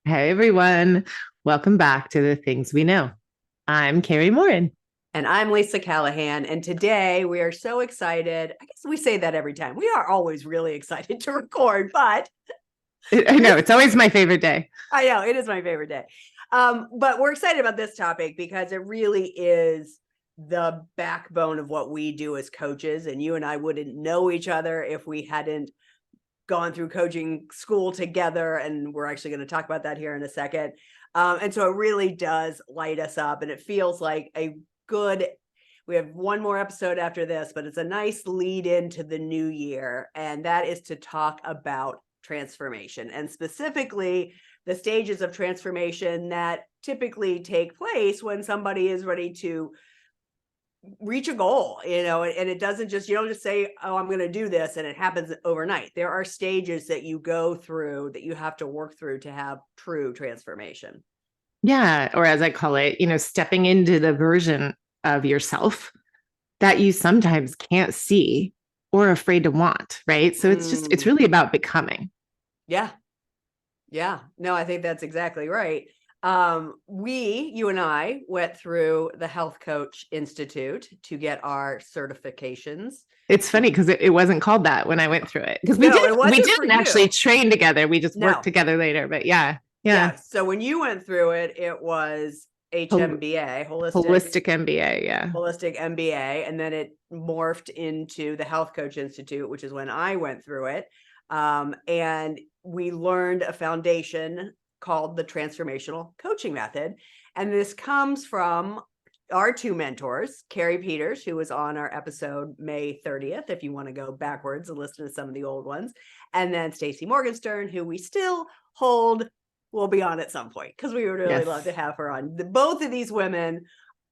Hey everyone, welcome back to the Things We Know. I'm Carrie Morin. And I'm Lisa Callahan. And today we are so excited. I guess we say that every time. We are always really excited to record, but I know it's always my favorite day. I know it is my favorite day. But we're excited about this topic because it really is the backbone of what we do as coaches. And you and I wouldn't know each other if we hadn't gone through coaching school together. And we're actually going to talk about that here in a second. And so it really does light us up. And it feels like we have one more episode after this, but it's a nice lead into the new year. And that is to talk about transformation, and specifically the stages of transformation that typically take place when somebody is ready to reach a goal, and it doesn't just, you don't just say, oh, I'm going to do this and it happens overnight. There are stages that you go through that you have to work through to have true transformation. Yeah, or as I call it, stepping into the version of yourself that you sometimes can't see or afraid to want, right? So it's really about becoming. Yeah. Yeah. No, I think that's exactly right. You and I went through the Health Coach Institute to get our certifications. It's funny because it wasn't called that when I went through it, because we didn't actually train together. We just worked together later. But yeah. So when you went through it, it was HMBA, holistic MBA, yeah, holistic MBA, and then it morphed into the Health Coach Institute, which is when I went through it, and we learned a foundation called the transformational coaching method. And this comes from our two mentors, Carrie Peters, who was on our episode May 30th, if you want to go backwards and listen to some of the old ones, and then Stacey Morgenstern, who we still hold will be on at some point because we would really love to have her on. Both of these women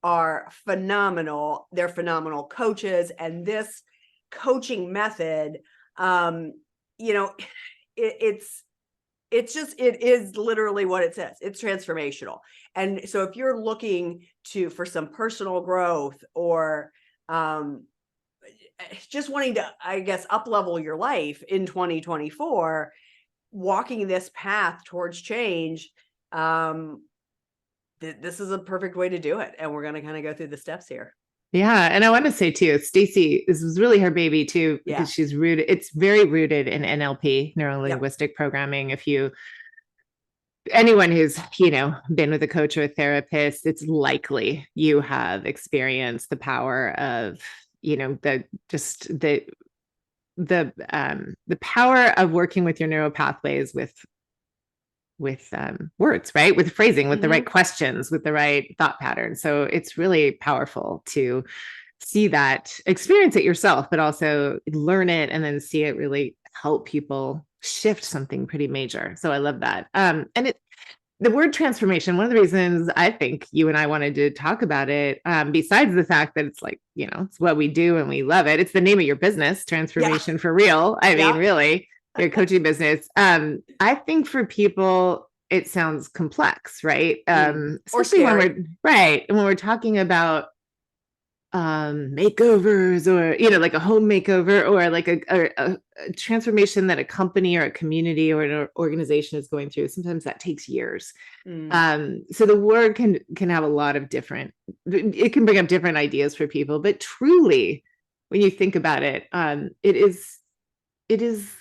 are phenomenal. They're phenomenal coaches, and this coaching method, it is literally what it says. It's transformational. And so if you're looking for some personal growth or just wanting to, I guess, up level your life in 2024, walking this path towards change, this is a perfect way to do it. And we're going to kind of go through the steps here. Yeah. And I want to say too, Stacey, this was really her baby too, because she's rooted. It's very rooted in NLP, neuro linguistic programming. Anyone who's, been with a coach or a therapist, it's likely you have experienced the power of, the power of working with your neural pathways with words, right? With phrasing, with the right questions, with the right thought patterns. So it's really powerful to see that, experience it yourself, but also learn it and then see it really help people shift something pretty major. So I love that. The word transformation, one of the reasons I think you and I wanted to talk about it, besides the fact that it's like, it's what we do and we love it. It's the name of your business, Transformation for Real. I mean, really, your coaching business. I think for people, it sounds complex, right? Especially when we're talking about makeovers, or like a home makeover, or like a transformation that a company or a community or an organization is going through. Sometimes that takes years. So the word can have a lot of it can bring up different ideas for people, but truly when you think about it, it is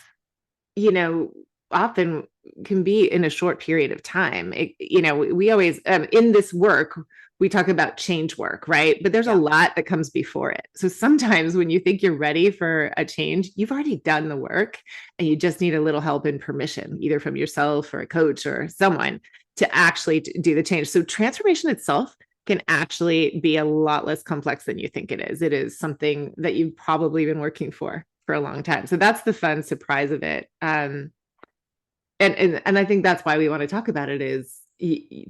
often can be in a short period of time. We always in this work we talk about change work, right? But there's a lot that comes before it. So sometimes when you think you're ready for a change, you've already done the work and you just need a little help and permission, either from yourself or a coach or someone to actually do the change. So transformation itself can actually be a lot less complex than you think it is. It is something that you've probably been working for a long time. So that's the fun surprise of it. And I think that's why we want to talk about it is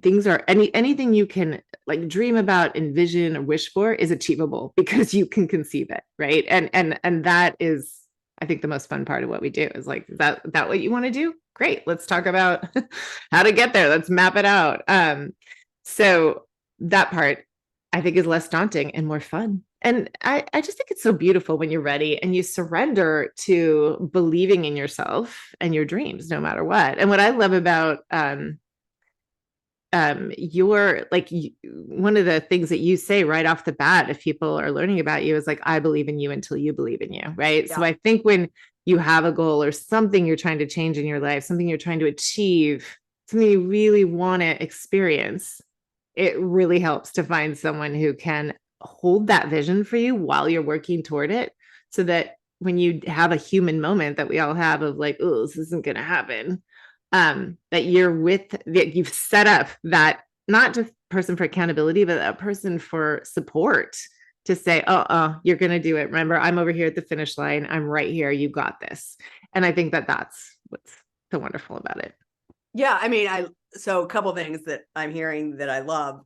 things are anything you can like dream about, envision, or wish for is achievable because you can conceive it, right? And that is, I think, the most fun part of what we do is like, is that what you want to do? Great, let's talk about how to get there. Let's map it out. So that part I think is less daunting and more fun. And I just think it's so beautiful when you're ready and you surrender to believing in yourself and your dreams, no matter what. And what I love about you're like, one of the things that you say right off the bat, if people are learning about you, is like, I believe in you until you believe in you. Right. Yeah. So I think when you have a goal or something you're trying to change in your life, something you're trying to achieve, something you really want to experience, it really helps to find someone who can hold that vision for you while you're working toward it, so that when you have a human moment that we all have of like, oh, this isn't going to happen, that you've set up that not just person for accountability, but a person for support to say, you're going to do it. Remember, I'm over here at the finish line. I'm right here. You got this. And I think that that's what's so wonderful about it. Yeah. I mean, so a couple things that I'm hearing that I love.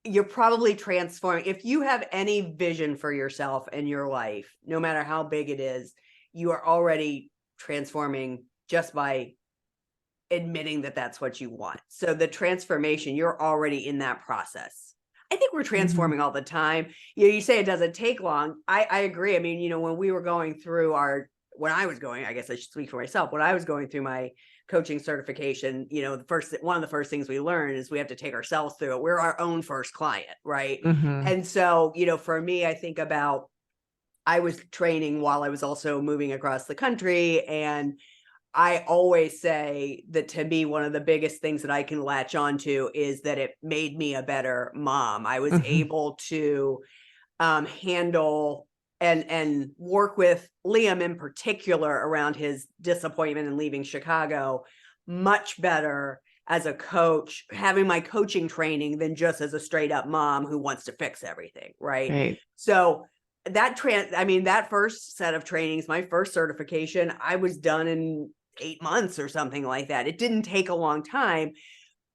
You're probably transforming. If you have any vision for yourself in your life, no matter how big it is, you are already transforming just by admitting that that's what you want. So the transformation, you're already in that process. I think we're transforming all the time. You say it doesn't take long. I agree. I mean, when we were going through when I was going, I guess I should speak for myself. When I was going through my coaching certification, one of the first things we learn is we have to take ourselves through it. We're our own first client, right? And so, for me, I think about, I was training while I was also moving across the country, and I always say that to me, one of the biggest things that I can latch onto is that it made me a better mom. I was able to handle and work with Liam in particular around his disappointment in leaving Chicago much better as a coach, having my coaching training, than just as a straight up mom who wants to fix everything. Right. So that first set of trainings, my first certification, I was done in 8 months or something like that. It didn't take a long time,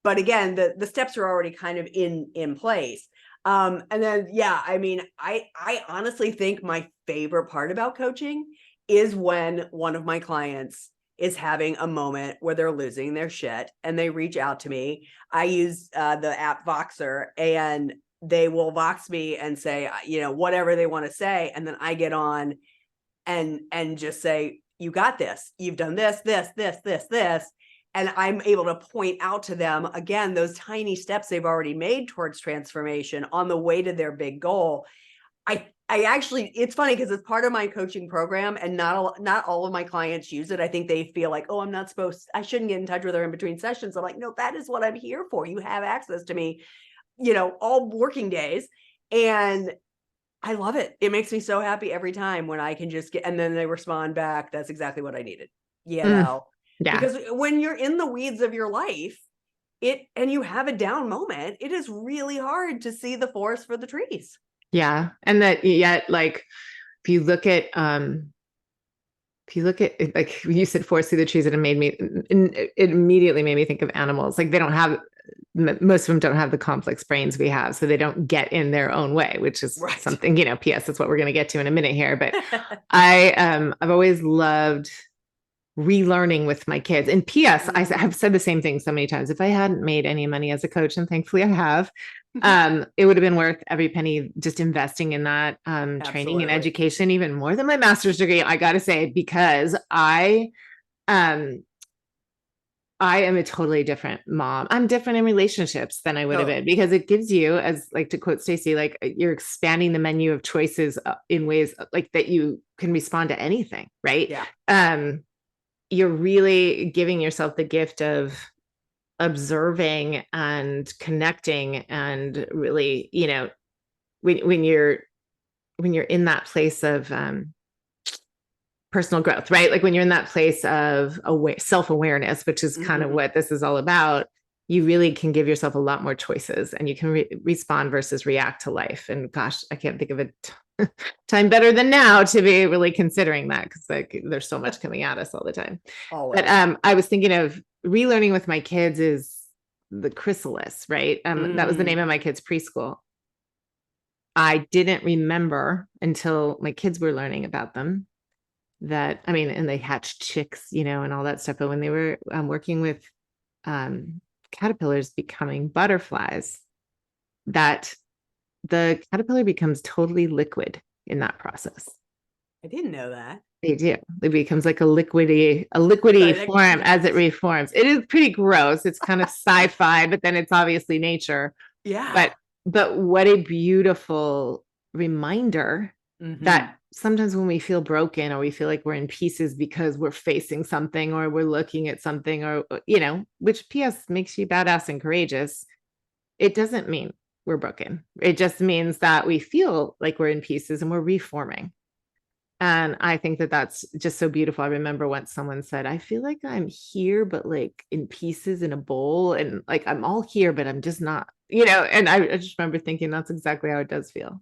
but again, the steps are already kind of in place. And then, I mean, I honestly think my favorite part about coaching is when one of my clients is having a moment where they're losing their shit and they reach out to me. I use the app Voxer, and they will Vox me and say, whatever they want to say. And then I get on and just say, you got this. You've done this, this, this, this, this. And I'm able to point out to them, again, those tiny steps they've already made towards transformation on the way to their big goal. I actually, it's funny because it's part of my coaching program, and not all of my clients use it. I think they feel like, oh, I shouldn't get in touch with her in between sessions. I'm like, no, that is what I'm here for. You have access to me, all working days. And I love it. It makes me so happy every time when I can just and then they respond back. That's exactly what I needed, Yeah. Because when you're in the weeds of your life, and you have a down moment, it is really hard to see the forest for the trees. Yeah. And that yet, like, if you look at like you said, forest through the trees, it immediately made me think of animals. Like, most of them don't have the complex brains we have, so they don't get in their own way, which is something, PS, that's what we're going to get to in a minute here. But I've always loved relearning with my kids. And PS, I have said the same thing so many times. If I hadn't made any money as a coach, and thankfully I have, it would have been worth every penny just investing in that training and education, even more than my master's degree, I got to say, because I am a totally different mom. I'm different in relationships than I would have been, because it gives you, as like to quote Stacey, like, you're expanding the menu of choices in ways like that you can respond to anything, right? Yeah. You're really giving yourself the gift of observing and connecting, and really, when you're in that place of personal growth, right? Like when you're in that place of self-awareness, which is kind of what this is all about, you really can give yourself a lot more choices, and you can respond versus react to life. And gosh, I can't think of a time better than now to be really considering that, because like there's so much coming at us all the time. Always. But I was thinking of relearning with my kids is the chrysalis, right? That was the name of my kids' preschool. I didn't remember until my kids were learning about them and they hatched chicks, and all that stuff. But when they were working with caterpillars becoming butterflies, that the caterpillar becomes totally liquid in that process. I didn't know that. They do. It becomes like a liquidy Sorry, form as it yes. reforms. It is pretty gross. It's kind of sci-fi, but then it's obviously nature. Yeah. But what a beautiful reminder Hmm. that sometimes when we feel broken or we feel like we're in pieces because we're facing something or we're looking at something or which PS makes you badass and courageous, it doesn't mean we're broken. It just means that we feel like we're in pieces and we're reforming. And I think that that's just so beautiful. I remember once someone said, I feel like I'm here, but like in pieces in a bowl, and like I'm all here, but I'm just not, and I just remember thinking that's exactly how it does feel.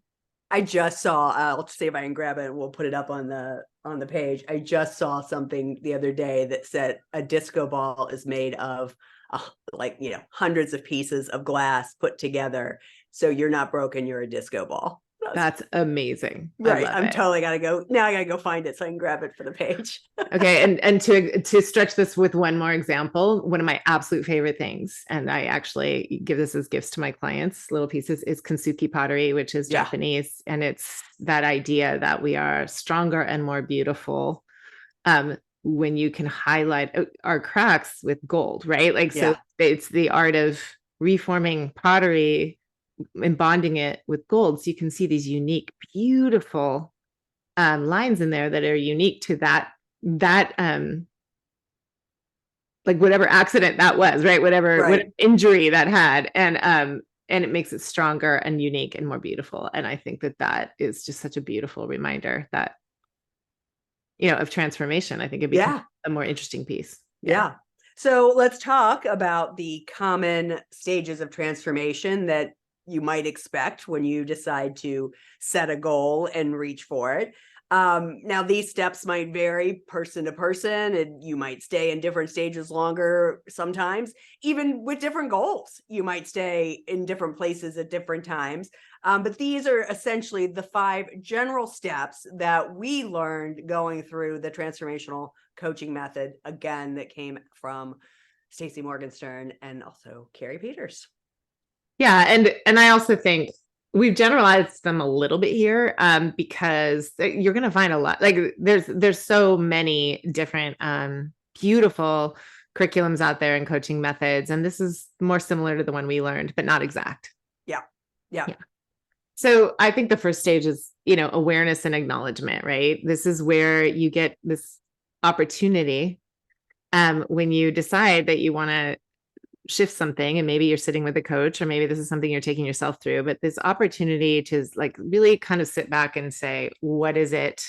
I just saw, I'll see if I can grab it and we'll put it up on the page. I just saw something the other day that said a disco ball is made of like, hundreds of pieces of glass put together. So you're not broken, you're a disco ball. That's amazing. I Right. love I'm it. totally gotta go. Now I gotta go find it so I can grab it for the page. Okay, and to stretch this with one more example, one of my absolute favorite things, and I actually give this as gifts to my clients, little pieces, is kintsugi pottery, which is Yeah. Japanese, and it's that idea that we are stronger and more beautiful when you can highlight our cracks with gold, right? Like, so Yeah. it's the art of reforming pottery and bonding it with gold, so you can see these unique, beautiful lines in there that are unique to that like whatever accident that was, right? Whatever Right. injury that had, and it makes it stronger and unique and more beautiful. And I think that that is just such a beautiful reminder that of transformation. I think it becomes Yeah. a more interesting piece. Yeah. Yeah. So let's talk about the common stages of transformation that you might expect when you decide to set a goal and reach for it. Now, these steps might vary person to person, and you might stay in different stages longer sometimes, even with different goals. You might stay in different places at different times. But these are essentially the 5 general steps that we learned going through the transformational coaching method, again, that came from Stacey Morgenstern and also Carrie Peters. Yeah, and I also think we've generalized them a little bit here because you're going to find a lot, like there's so many different beautiful curriculums out there and coaching methods, and this is more similar to the one we learned, but not exact. Yeah. Yeah. Yeah. So I think the first stage is, awareness and acknowledgement, right? This is where you get this opportunity when you decide that you want to shift something, and maybe you're sitting with a coach, or maybe this is something you're taking yourself through, but this opportunity to like really kind of sit back and say, what is it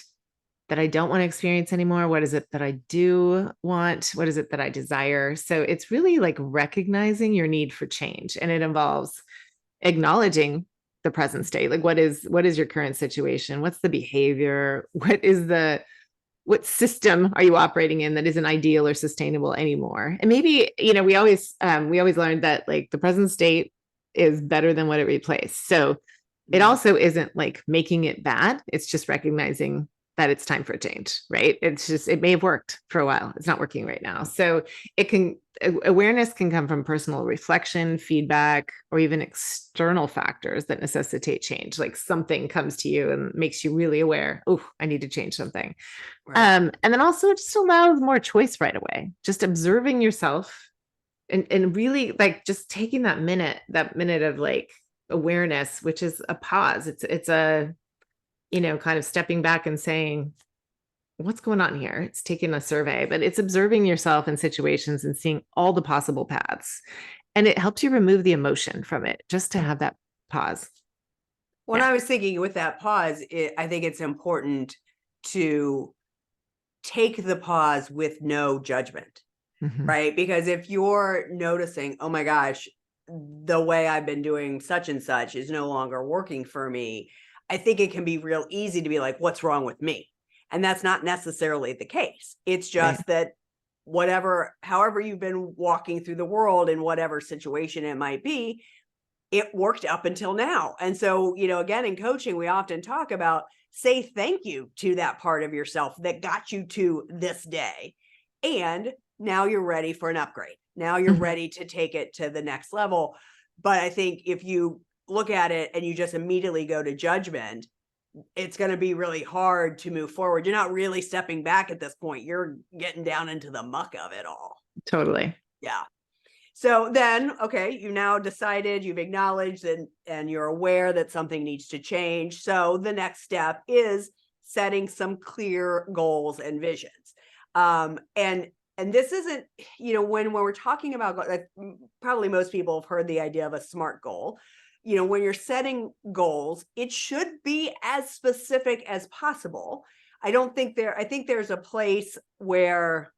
that I don't want to experience anymore? What is it that I do want? What is it that I desire? So it's really like recognizing your need for change, and it involves acknowledging the present state. Like what is your current situation? What's the behavior? What system are you operating in that isn't ideal or sustainable anymore? And maybe, we always learned that like the present state is better than what it replaced. So it also isn't like making it bad. It's just recognizing that it's time for a change, right? It's just, it may have worked for a while. It's not working right now. So awareness can come from personal reflection, feedback, or even external factors that necessitate change. Like something comes to you and makes you really aware, oh, I need to change something. Right. And then also it just allows more choice right away. Just observing yourself and really like just taking that minute of like awareness, which is a pause. It's a, kind of stepping back and saying, what's going on here? It's taking a survey, but it's observing yourself in situations and seeing all the possible paths. And it helps you remove the emotion from it just to have that pause. When Yeah. I was thinking with that pause, I think it's important to take the pause with no judgment, Mhm. right? Because if you're noticing, oh my gosh, the way I've been doing such and such is no longer working for me, I think it can be real easy to be like, what's wrong with me? And that's not necessarily the case. It's Right. just that however you've been walking through the world in whatever situation it might be, it worked up until now. And so, again, in coaching, we often talk about say thank you to that part of yourself that got you to this day. And now you're ready for an upgrade. Now you're Mhm. ready to take it to the next level. But I think if you look at it and you just immediately go to judgment, it's going to be really hard to move forward. You're not really stepping back at this point. You're getting down into the muck of it all. Totally. Yeah. So then, okay, you now decided, you've acknowledged, and you're aware that something needs to change. So the next step is setting some clear goals and visions. And this isn't, when we're talking about, probably most people have heard the idea of a SMART goal. When you're setting goals, it should be as specific as possible. I think there's a place where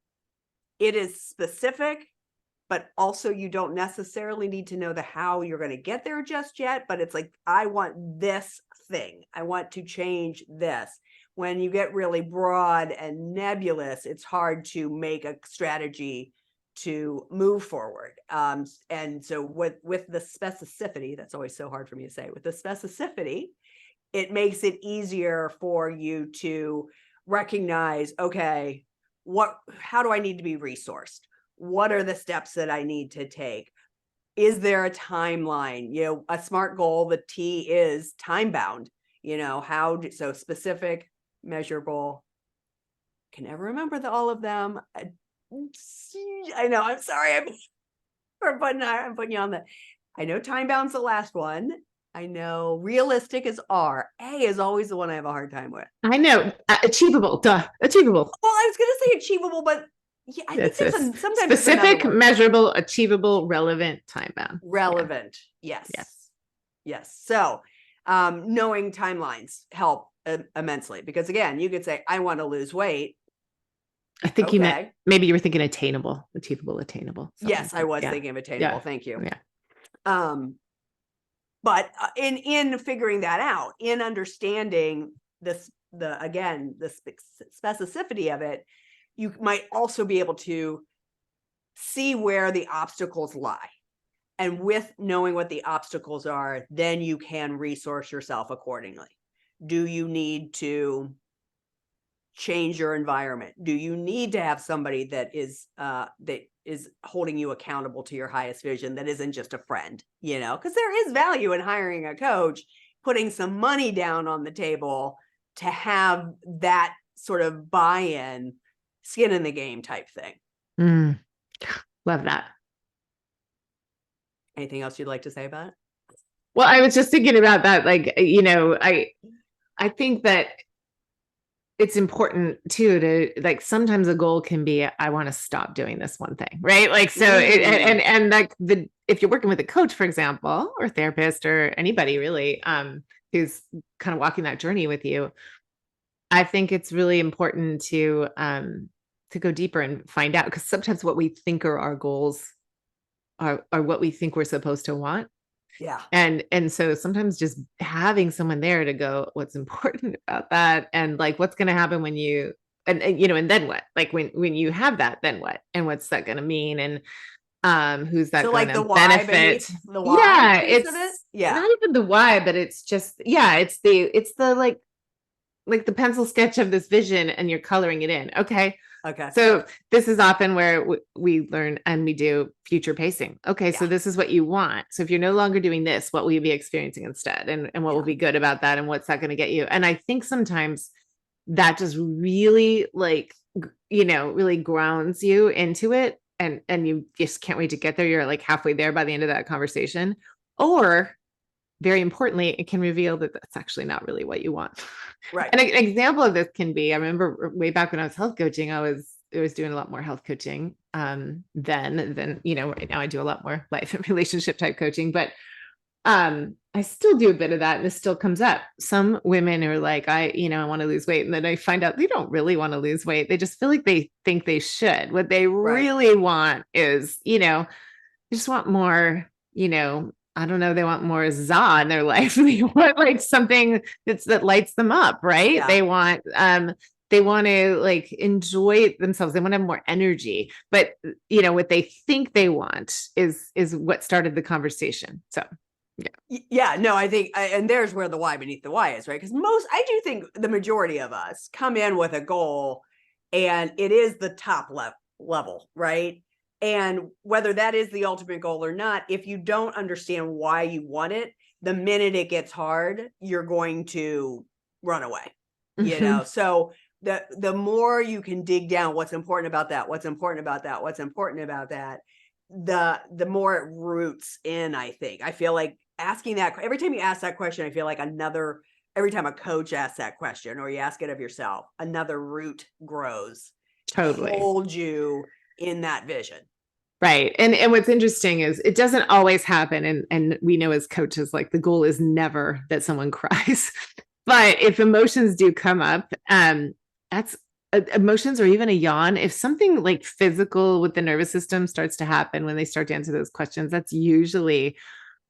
it is specific, but also you don't necessarily need to know the how you're going to get there just yet. But it's like, I want this thing. I want to change this. When you get really broad and nebulous, it's hard to make a strategy to move forward. And so with the specificity, that's always so hard for me to say, with the specificity, it makes it easier for you to recognize, okay, how do I need to be resourced? What are the steps that I need to take? Is there a timeline? A SMART goal, the T is time bound. So specific, measurable. Can never remember all of them. I know. I'm sorry. I'm putting you on the. I know time bound's the last one. I know realistic is R. A is always the one I have a hard time with. I know. Achievable. Duh. Achievable. Well, I was going to say achievable, but yeah, I think there's sometimes specific, measurable, achievable, relevant, time bound. Relevant. Yeah. Yes. So knowing timelines help immensely, because again, you could say, I want to lose weight. I think you meant, maybe you were thinking attainable, achievable. Yes, I was thinking of attainable. Yeah. Thank you. Yeah. But in figuring that out, in understanding the specificity of it, you might also be able to see where the obstacles lie. And with knowing what the obstacles are, then you can resource yourself accordingly. Do you need to change your environment? Do you need to have somebody that is holding you accountable to your highest vision, that isn't just a friend, because there is value in hiring a coach, putting some money down on the table to have that sort of buy-in, skin in the game type thing. Love that. Anything else you'd like to say about it? Well, I was just thinking about that. I think that it's important too to sometimes a goal can be, I want to stop doing this one thing, right? If you're working with a coach, for example, or therapist or anybody really, who's kind of walking that journey with you, I think it's really important to go deeper and find out, because sometimes what we think are our goals are what we think we're supposed to want. Yeah. And so sometimes just having someone there to go, what's important about that? And what's going to happen when you, and then what? When you have that, then what? And what's that going to mean? And who's that going to benefit? The why it's not even the why, but it's just, it's the the pencil sketch of this vision, and you're coloring it in. Okay. So this is often where we learn and we do future pacing. Okay. So this is what you want. So if you're no longer doing this, what will you be experiencing instead? And what will be good about that? And what's that going to get you? And I think sometimes that just really really grounds you into it. And you just can't wait to get there. You're halfway there by the end of that conversation. Or very importantly, it can reveal that that's actually not really what you want. Right. And an example of this can be, I remember way back when I was health coaching, I was doing a lot more health coaching then than, right now I do a lot more life and relationship type coaching, but I still do a bit of that, and this still comes up. Some women are like, I want to lose weight. And then I find out they don't really want to lose weight. They just feel like they think they should. What they really want is, they just want more, I don't know, they want more za in their life. They want something that lights them up, right? Yeah. They want to enjoy themselves. They want to have more energy, but what they think they want is what started the conversation. So yeah, no, I think, and there's where the why beneath the why is, right? Because I do think the majority of us come in with a goal, and it is the top level, right? And whether that is the ultimate goal or not, if you don't understand why you want it, the minute it gets hard, you're going to run away, Mhm. so the more you can dig down what's important about that, what's important about that, what's important about that, the more it roots in. I think, I feel like asking that every time you ask that question, I feel like every time a coach asks that question or you ask it of yourself, another root grows to Totally. hold you in that vision. Right. And what's interesting is it doesn't always happen. And we know as coaches, like the goal is never that someone cries. But if emotions do come up, that's emotions or even a yawn, if something like physical with the nervous system starts to happen when they start to answer those questions, that's usually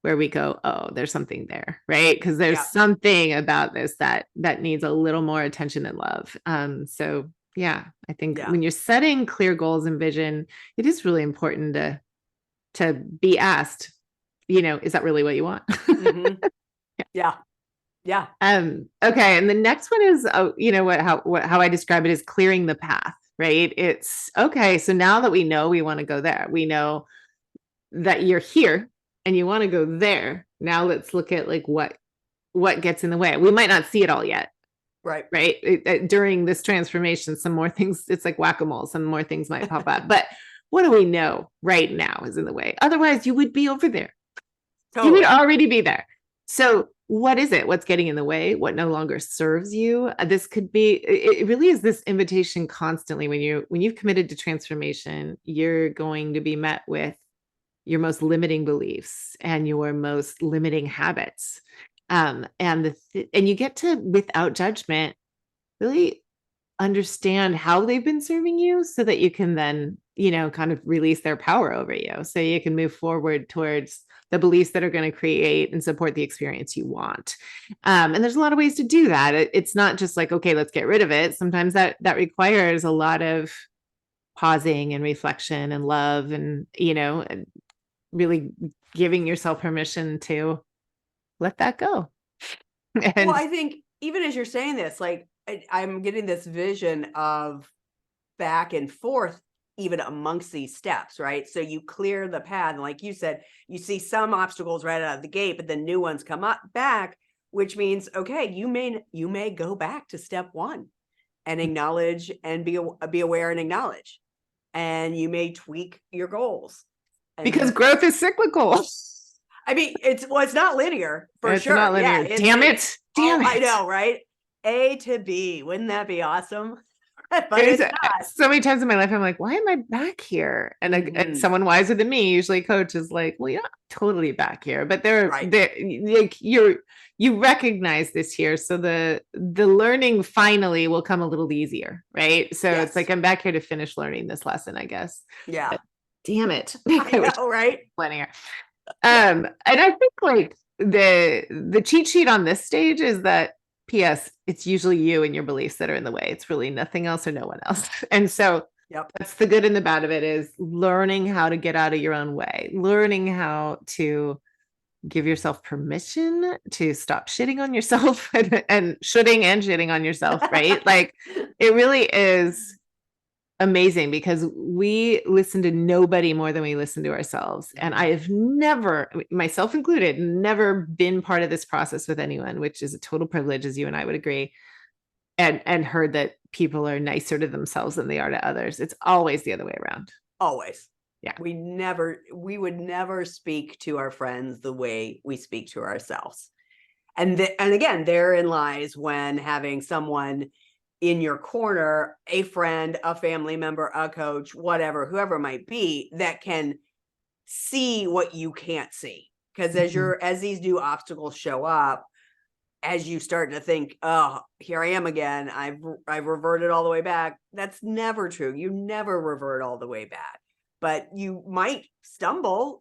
where we go, oh, there's something there, right? Because there's Yeah. something about this that needs a little more attention and love. So yeah, I think Yeah. when you're setting clear goals and vision, it is really important to be asked, is that really what you want? Mm-hmm. Yeah. Yeah. Okay. And the next one is, how I describe it is clearing the path, right? It's okay. So now that we know we want to go there, we know that you're here and you want to go there. Now let's look at like what gets in the way. We might not see it all yet, Right. right? During this transformation, some more things, it's like whack-a-mole, some more things might pop up. But what do we know right now is in the way? Otherwise, you would be over there. You would Totally. already be there. So what is it? What's getting in the way? What no longer serves you? This could be, it really is this invitation constantly. When you've committed to transformation, you're going to be met with your most limiting beliefs and your most limiting habits. And you get to, without judgment, really understand how they've been serving you so that you can then, kind of release their power over you. So you can move forward towards the beliefs that are going to create and support the experience you want. And there's a lot of ways to do that. It's not just like, okay, let's get rid of it. Sometimes that requires a lot of pausing and reflection and love and, really giving yourself permission to let that go. Well, And I think even as you're saying this, like I'm getting this vision of back and forth even amongst these steps, right? So you clear the path, and like you said, you see some obstacles right out of the gate, but then new ones come up back, which means okay, you may go back to step one and acknowledge and be aware and acknowledge, and you may tweak your goals, and because you. growth is cyclical. I mean, it's not linear for It's sure. not Yeah, linear. it's Damn it's it. oh, Damn I it. know, right? A to B. Wouldn't that be awesome? But There's it's not. so many times in my life, I'm like, why am I back here? And Mhm. someone wiser than me, usually coach, is like, well, you're not totally back here, but Right. like you recognize this here. So the learning finally will come a little easier, right? So it's Yes. like I'm back here to finish learning this lesson, I guess. Yeah. But damn it. I I wish know, right? linear. And I think like the cheat sheet on this stage is that PS, it's usually you and your beliefs that are in the way. It's really nothing else or no one else. And so Yep. that's the good and the bad of it is learning how to get out of your own way, learning how to give yourself permission to stop shitting on yourself and shooting and shitting on yourself, right? Like it really is amazing because we listen to nobody more than we listen to ourselves. And I Mhm. have never, myself included, never been part of this process with anyone, which is a total privilege, as you and I would agree, and heard that people are nicer to themselves than they are to others. It's always the other way around. Always. Yeah. We would never speak to our friends the way we speak to ourselves. And again, therein lies when having someone in your corner, a friend, a family member, a coach, whatever, whoever it might be, that can see what you can't see. Because Mhm. as these new obstacles show up, as you start to think, oh, here I am again, I've reverted all the way back. That's never true. You never revert all the way back, but you might stumble.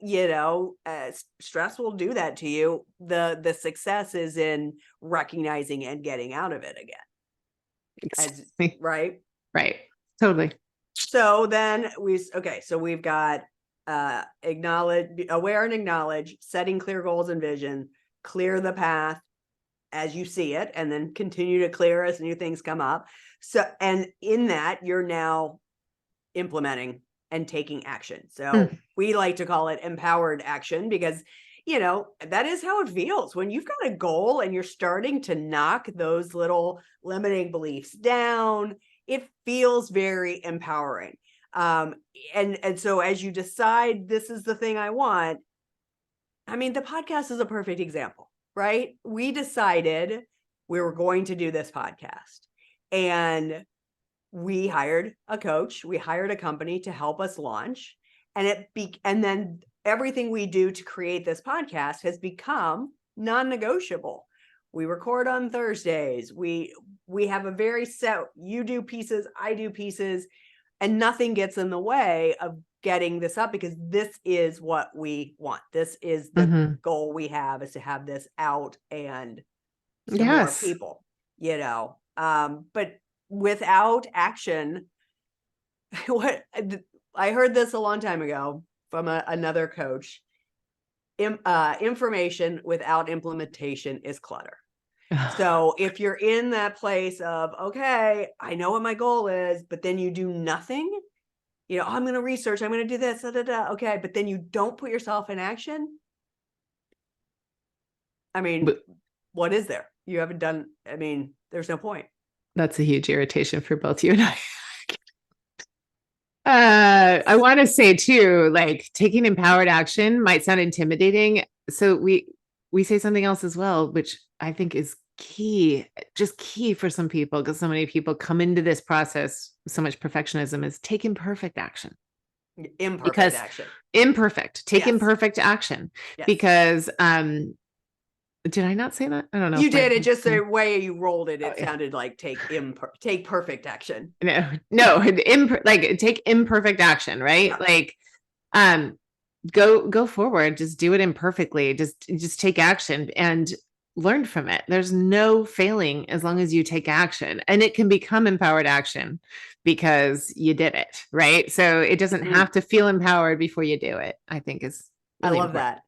Stress will do that to you. The success is in recognizing and getting out of it again. As Exactly. right. Right. Totally. So then so we've got acknowledge, aware and acknowledge, setting clear goals and vision, clear the path as you see it, and then continue to clear as new things come up. So, and in that, you're now implementing and taking action. So Mm. we like to call it empowered action because that is how it feels when you've got a goal and you're starting to knock those little limiting beliefs down. It feels very empowering. And so as you decide this is the thing I want, I mean, the podcast is a perfect example, right? We decided we were going to do this podcast, and we hired a coach, we hired a company to help us launch, and then everything we do to create this podcast has become non-negotiable. We record on Thursdays. We have a very set, you do pieces, I do pieces, and nothing gets in the way of getting this up, because this is what we want. This is the goal we have, is to have this out and to more people, but without action, what I heard this a long time ago from another coach, information without implementation is clutter. So if you're in that place of, okay, I know what my goal is, but then you do nothing, I'm going to research, I'm going to do this, okay, but then you don't put yourself in action. I mean, what is there? You haven't done, there's no point. That's a huge irritation for both you and I. I want to say too, like, taking empowered action might sound intimidating. So we say something else as well, which I think is key, just key for some people, because so many people come into this process with so much perfectionism, is take imperfect action. Imperfect action. Imperfect. Take imperfect action. Yes. Because did I not say that? I don't know. You did. It just the way you rolled it. It sounded like take perfect action. No, like take imperfect action, right? Yeah. Like, go forward. Just do it imperfectly. Just take action and learn from it. There's no failing as long as you take action, and it can become empowered action because you did it, right? So it doesn't have to feel empowered before you do it. I think is really I love important. That.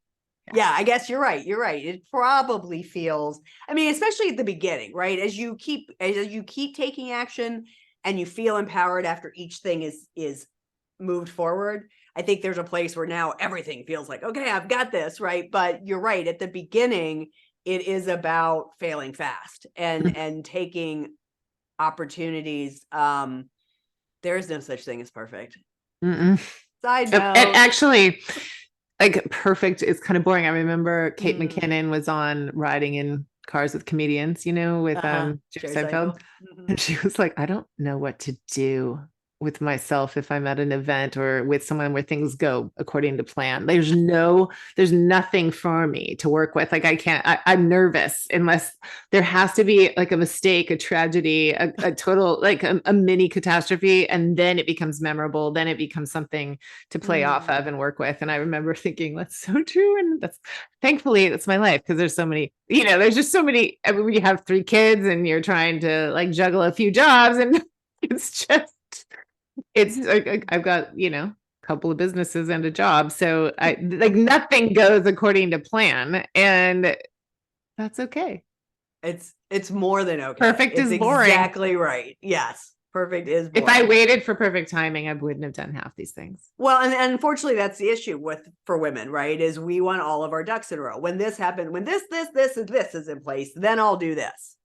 Yeah, I guess you're right. It probably feels, especially at the beginning, right? As you keep taking action and you feel empowered after each thing is moved forward, I think there's a place where now everything feels like, okay, I've got this, right? But you're right. At the beginning, it is about failing fast and taking opportunities. There is no such thing as perfect. Side note. And actually, like, perfect is kind of boring. I remember Kate McKinnon was on Riding in Cars with Comedians, with Jerry Seinfeld. And she was like, I don't know what to do with myself if I'm at an event or with someone where things go according to plan. There's nothing for me to work with. Like, I'm nervous unless there has to be like a mistake, a tragedy, a total, like a mini catastrophe. And then it becomes memorable. Then it becomes something to play off of and work with. And I remember thinking, that's so true. And thankfully that's my life, because there's so many, there's just so many. When you have 3 kids and you're trying to like juggle a few jobs, and it's like I've got, a couple of businesses and a job. So nothing goes according to plan, and that's okay. It's more than okay. Perfect is boring. Exactly right. Yes. Perfect is boring. If I waited for perfect timing, I wouldn't have done half these things. Well, and unfortunately that's the issue for women, right? Is we want all of our ducks in a row. When this happened, when this is in place, then I'll do this.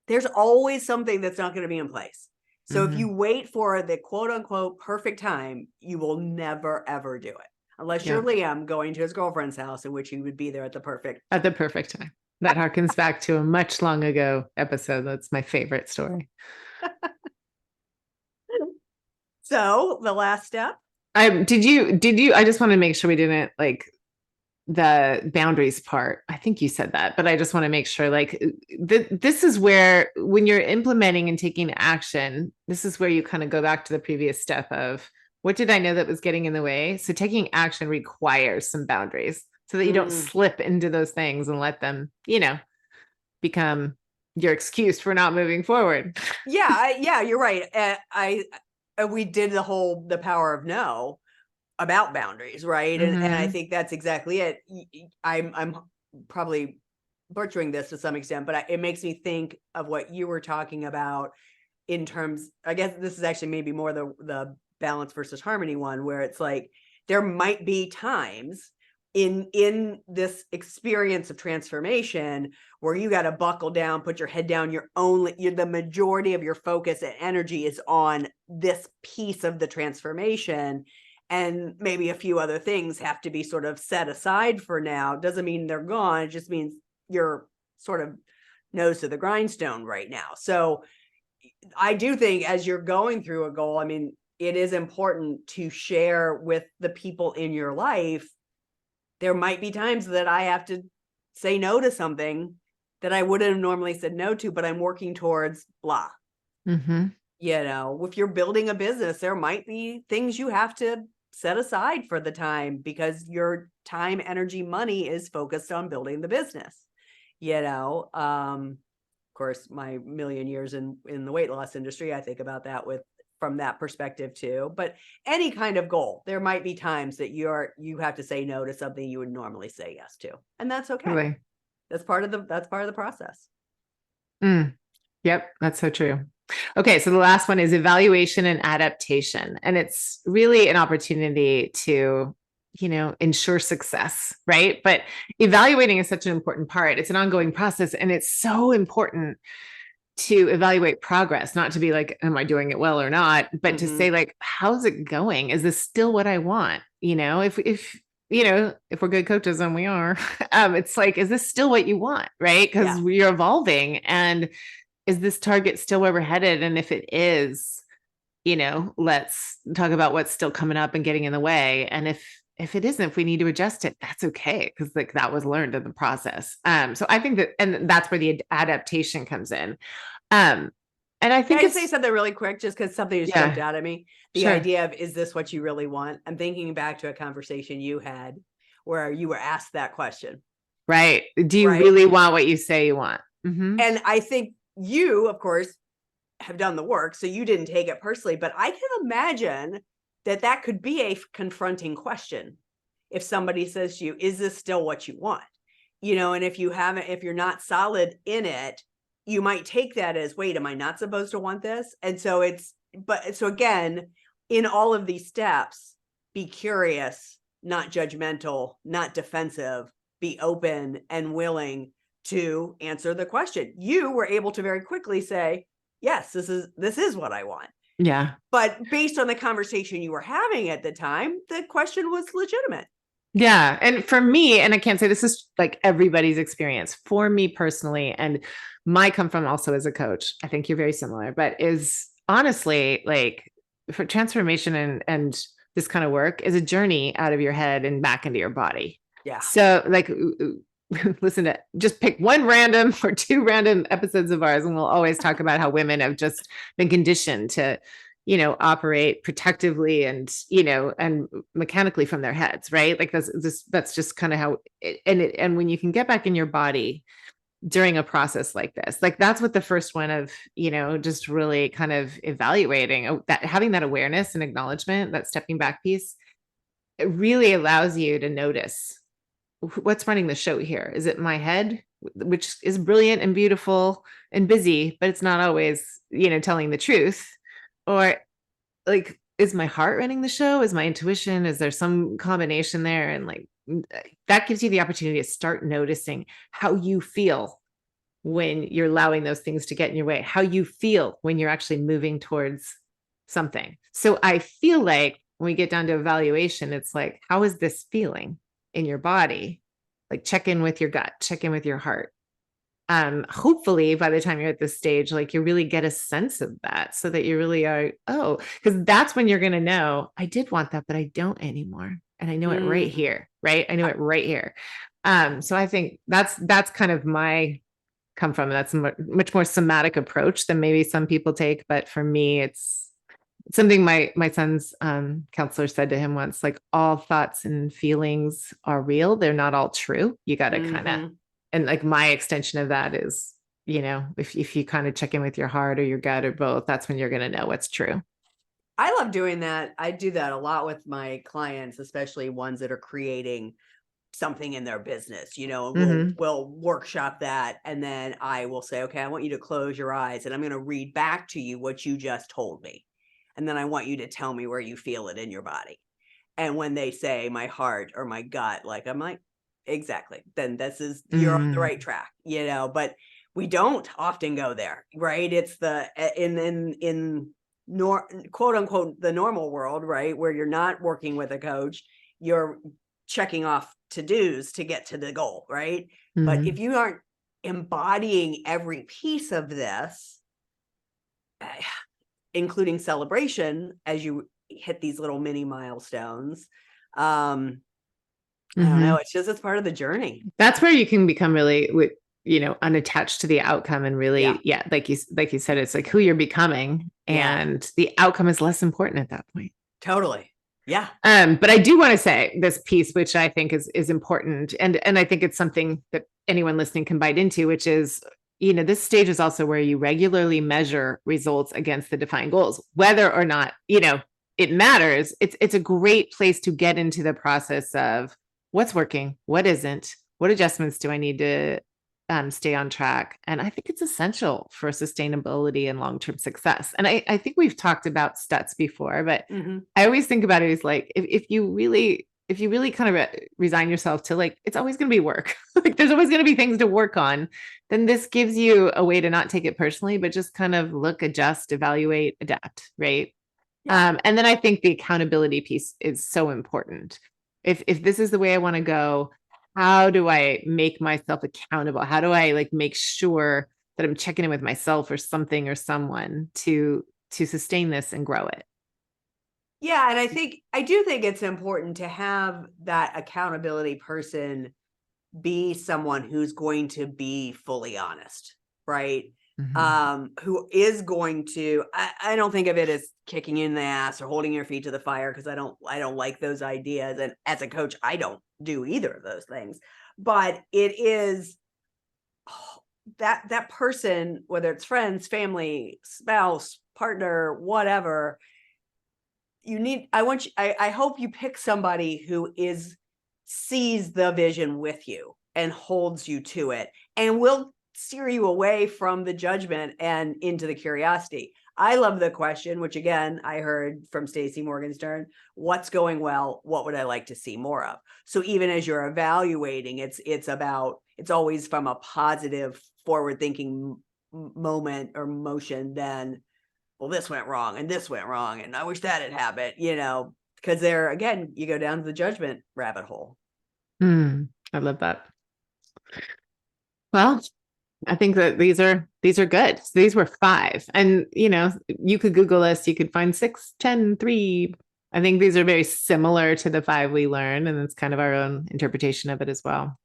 There's always something that's not going to be in place. So if you wait for the quote unquote perfect time, you will never, ever do it. Unless you're Liam going to his girlfriend's house, in which he would be there at the perfect time. That harkens back to a much long ago episode. That's my favorite story. So the last step. Did you, I just want to make sure we didn't like the boundaries part. I think you said that, but I just want to make sure, like, this is where, when you're implementing and taking action, this is where you kind of go back to the previous step of, what did I know that was getting in the way? So taking action requires some boundaries so that you don't slip into those things and let them, become your excuse for not moving forward. Yeah, you're right. We did the power of no about boundaries, right? And I think that's exactly it. I'm probably butchering this to some extent, but it makes me think of what you were talking about in terms, I guess this is actually maybe more the balance versus harmony one, where it's like, there might be times in this experience of transformation where you got to buckle down, put your head down, you're the majority of your focus and energy is on this piece of the transformation, and maybe a few other things have to be sort of set aside for now. Doesn't mean they're gone. It just means you're sort of nose to the grindstone right now. So I do think as you're going through a goal, I mean, it is important to share with the people in your life. There might be times that I have to say no to something that I wouldn't have normally said no to, but I'm working towards blah. Mm-hmm. You know, if you're building a business, there might be things you have to set aside for the time because your time, energy, money is focused on building the business. You know, of course, my million years in the weight loss industry, I think about that from that perspective too. But any kind of goal, there might be times that you have to say no to something you would normally say yes to, and that's okay. Really. That's part of the process. Yep, that's so true. Okay, so the last one is evaluation and adaptation, and it's really an opportunity to, ensure success, right? But evaluating is such an important part. It's an ongoing process, and it's so important to evaluate progress, not to be like, am I doing it well or not, but to say like, how's it going? Is this still what I want? If we're good coaches, and we are, it's like, is this still what you want? Right? Because we're evolving, and is this target still where we're headed? And if it is, let's talk about what's still coming up and getting in the way. And if it isn't, if we need to adjust it, that's okay. Cause like that was learned in the process. So I think and that's where the adaptation comes in. And I think Can I say something really quick, just because something just jumped out at me? The Sure. idea of, is this what you really want? I'm thinking back to a conversation you had where you were asked that question. Right. Do you really want what you say you want? Mm-hmm. And I think you, of course, have done the work, so you didn't take it personally, but I can imagine that could be a confronting question. If somebody says to you, is this still what you want? And if you're not solid in it, you might take that as, wait, am I not supposed to want this? And so so again, in all of these steps, be curious, not judgmental, not defensive, be open and willing to answer the question. You were able to very quickly say, yes, this is what I want. Yeah. But based on the conversation you were having at the time, the question was legitimate. Yeah. And for me, and I can't say this is like everybody's experience, for me personally, and my come from also as a coach, I think you're very similar, but is honestly like for transformation and this kind of work is a journey out of your head and back into your body. Yeah. So like, listen to just pick one random or two random episodes of ours, and we'll always talk about how women have just been conditioned to, operate protectively and, and mechanically from their heads, right? Like that's just kind of how and when you can get back in your body during a process like this, like that's what the first one of, just really kind of evaluating that, having that awareness and acknowledgement, that stepping back piece, it really allows you to notice what's running the show here. Is it my head, which is brilliant and beautiful and busy, but it's not always, telling the truth? Or like, is my heart running the show? Is my intuition? Is there some combination there? And like, that gives you the opportunity to start noticing how you feel when you're allowing those things to get in your way, how you feel when you're actually moving towards something. So I feel like when we get down to evaluation, it's like, how is this feeling in your body? Like check in with your gut, check in with your heart. Hopefully by the time you're at this stage, like you really get a sense of that so that you really are, because that's when you're going to know, I did want that, but I don't anymore. And I know it right here, right? I know it right here. So I think that's kind of my come from. That's a much more somatic approach than maybe some people take. But for me, it's something my son's counselor said to him once, like all thoughts and feelings are real. They're not all true. You got to kind of, and like my extension of that is, if you kind of check in with your heart or your gut or both, that's when you're going to know what's true. I love doing that. I do that a lot with my clients, especially ones that are creating something in their business, we'll workshop that. And then I will say, okay, I want you to close your eyes and I'm going to read back to you what you just told me. And then I want you to tell me where you feel it in your body. And when they say my heart or my gut, like, I'm like, exactly, then this is, you're on the Mm. right track, but we don't often go there, right? It's the, in quote unquote, the normal world, right? Where you're not working with a coach, you're checking off to-dos to get to the goal, right? But if Mhm. you aren't embodying every piece of this, including celebration as you hit these little mini milestones, I don't know. Mhm. It's part of the journey. That's where you can become really, unattached to the outcome and Yeah, really, yeah, like you said, it's like who you're becoming, yeah, and the outcome is less important at that point. totally. Yeah, But I do want to say this piece, which I think is important, and I think it's something that anyone listening can bite into, which is, this stage is also where you regularly measure results against the defined goals, whether or not, it matters. It's a great place to get into the process of what's working, what isn't, what adjustments do I need to stay on track. And I think it's essential for sustainability and long-term success. And I think we've talked about STUTS before, but hmm, I always think about it as like, if you really kind of resign yourself to like, it's always going to be work. Like there's always going to be things to work on. Then this gives you a way to not take it personally, but just kind of look, adjust, evaluate, adapt. Right. yeah, And then I think the accountability piece is so important. If this is the way I want to go, how do I make myself accountable? How do I like make sure that I'm checking in with myself or something or someone to sustain this and grow it? yeah. And I do think it's important to have that accountability person be someone who's going to be fully honest, right? Mhm. Who is going to, I don't think of it as kicking you in the ass or holding your feet to the fire, because I don't like those ideas. And as a coach, I don't do either of those things. But it is, that person, whether it's friends, family, spouse, partner, whatever, I hope you pick somebody who sees the vision with you and holds you to it and will steer you away from the judgment and into the curiosity. I love the question, which again I heard from Stacey Morgenstern: what's going well, what would I like to see more of? So even as you're evaluating, it's always from a positive, forward thinking moment or motion than, well, this went wrong and this went wrong and I wish that had happened, because there again, you go down to the judgment rabbit hole. I love that. Well, I think that these are good. So these were five. And you could Google this, you could find 6, 10, 3. I think these are very similar to the five we learned, and it's kind of our own interpretation of it as well.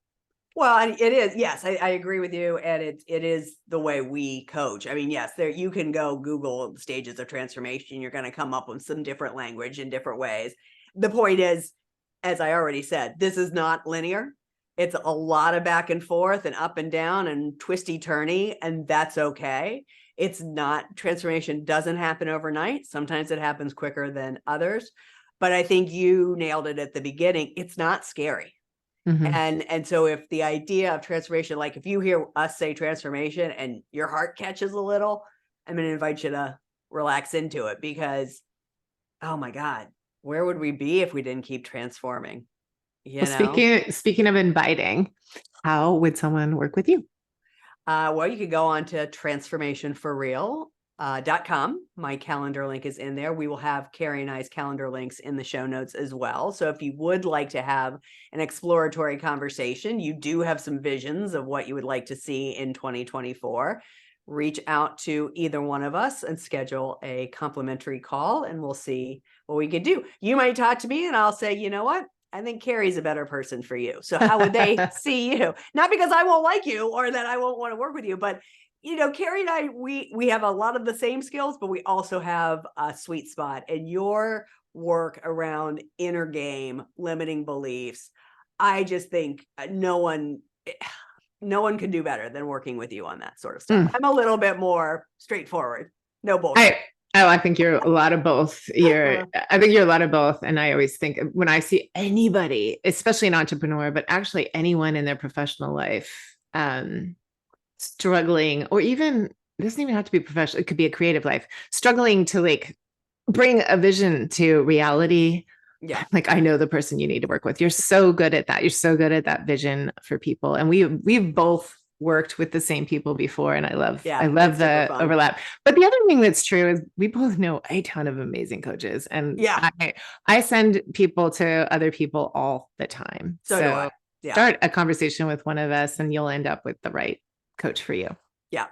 Well, and it is, yes, I agree with you. And it is the way we coach. I mean, yes, there, you can go Google stages of transformation. You're going to come up with some different language in different ways. The point is, as I already said, this is not linear. It's a lot of back and forth and up and down and twisty turny, and that's okay. It's not, transformation doesn't happen overnight. Sometimes it happens quicker than others. But I think you nailed it at the beginning. It's not scary. Mhm. And so if the idea of transformation, like if you hear us say transformation and your heart catches a little, I'm going to invite you to relax into it, because, oh my God, where would we be if we didn't keep transforming? Well, You know? speaking of inviting, how would someone work with you? Well, you could go on to transformationforreal.com. My calendar link is in there. We will have Kari and I's calendar links in the show notes as well. So if you would like to have an exploratory conversation, you do have some visions of what you would like to see in 2024, reach out to either one of us and schedule a complimentary call, and we'll see what we can do. You might talk to me and I'll say, you know what? I think Carrie's a better person for you. So how would they see you? Not because I won't like you or that I won't want to work with you, but Carrie and I, we have a lot of the same skills, but we also have a sweet spot. And your work around inner game, limiting beliefs, I just think no one can do better than working with you on that sort of stuff. Mm. I'm a little bit more straightforward. No bullshit. I I think you're a lot of both. I think you're a lot of both. And I always think when I see anybody, especially an entrepreneur, but actually anyone in their professional life, struggling, or even, it doesn't even have to be professional, it could be a creative life, struggling to like bring a vision to reality, Yeah. Like, I know the person you need to work with. You're so good at that. You're so good at that vision for people. And we've both worked with the same people before. And I love Yeah, it's super the fun. overlap. But the other thing that's true is we both know a ton of amazing coaches. And Yeah. I send people to other people all the time. So do I. Yeah. Start a conversation with one of us and you'll end up with the right coach for you. Yeah.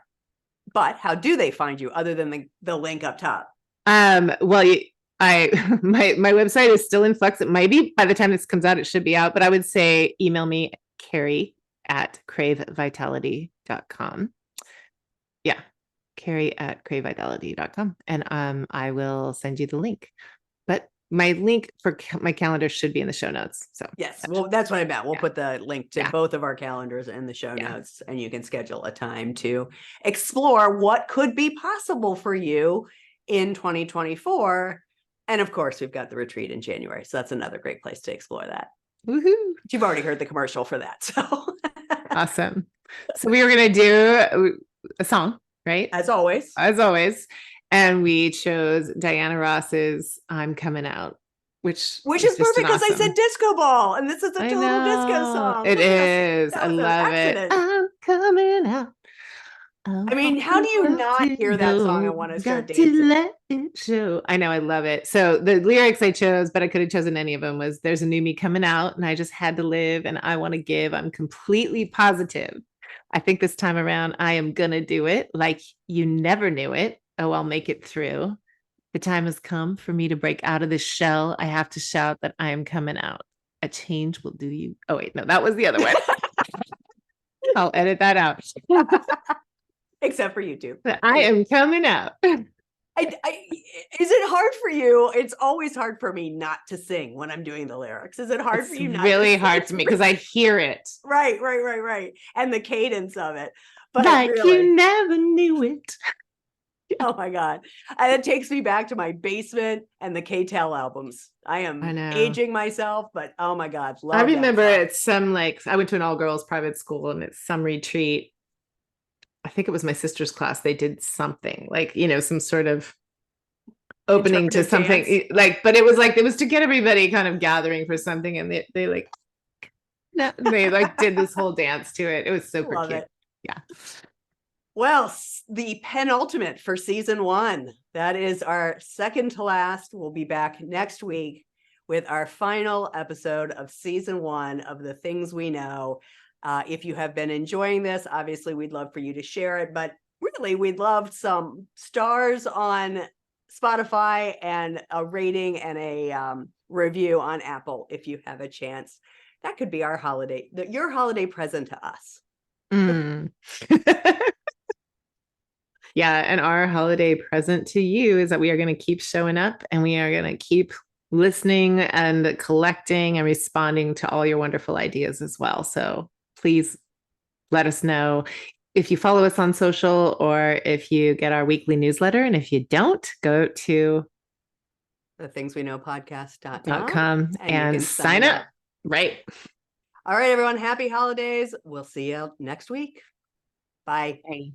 But how do they find you other than the link up top? Well, my website is still in flux. It might be by the time this comes out, it should be out, but I would say email me, Kari at cravevitality.com. Yeah. Kari at cravevitality.com. And I will send you the link. But my link for my calendar should be in the show notes. So yes, well, that's what I meant. We'll put the link to both of our calendars in the show notes, and you can schedule a time to explore what could be possible for you in 2024. And of course, we've got the retreat in January. So that's another great place to explore that. Woohoo. But you've already heard the commercial for that. So awesome. So we were going to do a song, right? As always. And we chose Diana Ross's I'm Coming Out, which is perfect because I said disco ball, and this is a total disco song. It is. I love it. I'm coming out. I mean, how do you not hear that song and want to start dancing? Let it show. I know, I love it. So the lyrics I chose, but I could have chosen any of them, was there's a new me coming out and I just had to live and I want to give. I'm completely positive. I think this time around I am gonna do it like you never knew it. Oh, I'll make it through. The time has come for me to break out of this shell. I have to shout that I am coming out. A change will do you. Oh, wait, no, that was the other one. I'll edit that out. Except for YouTube. I am coming out. Is it hard for you? It's always hard for me not to sing when I'm doing the lyrics. Is it hard for you? Not really hard to me because I hear it. Right. And the cadence of it. But like really, you never knew it. Oh my God. And it takes me back to my basement and the K-Tel albums. I am aging myself, but oh my God. I remember it's some I went to an all-girls private school and it's some retreat. I think it was my sister's class. They did something some sort of opening to something dance. But it was to get everybody kind of gathering for something. And they did this whole dance to it. It was super Love cute. It. Yeah. Well, the penultimate for season 1. That is our second to last. We'll be back next week with our final episode of season 1 of The Things We Know. If you have been enjoying this, obviously we'd love for you to share it, but really we'd love some stars on Spotify and a rating and a review on Apple if you have a chance. That could be your holiday present to us. Yeah, and our holiday present to you is that we are going to keep showing up and we are going to keep listening and collecting and responding to all your wonderful ideas as well. So please let us know if you follow us on social or if you get our weekly newsletter. And if you don't, go to thethingsweknowpodcast.com and sign up. Right. All right, everyone. Happy holidays. We'll see you next week. Bye. Bye.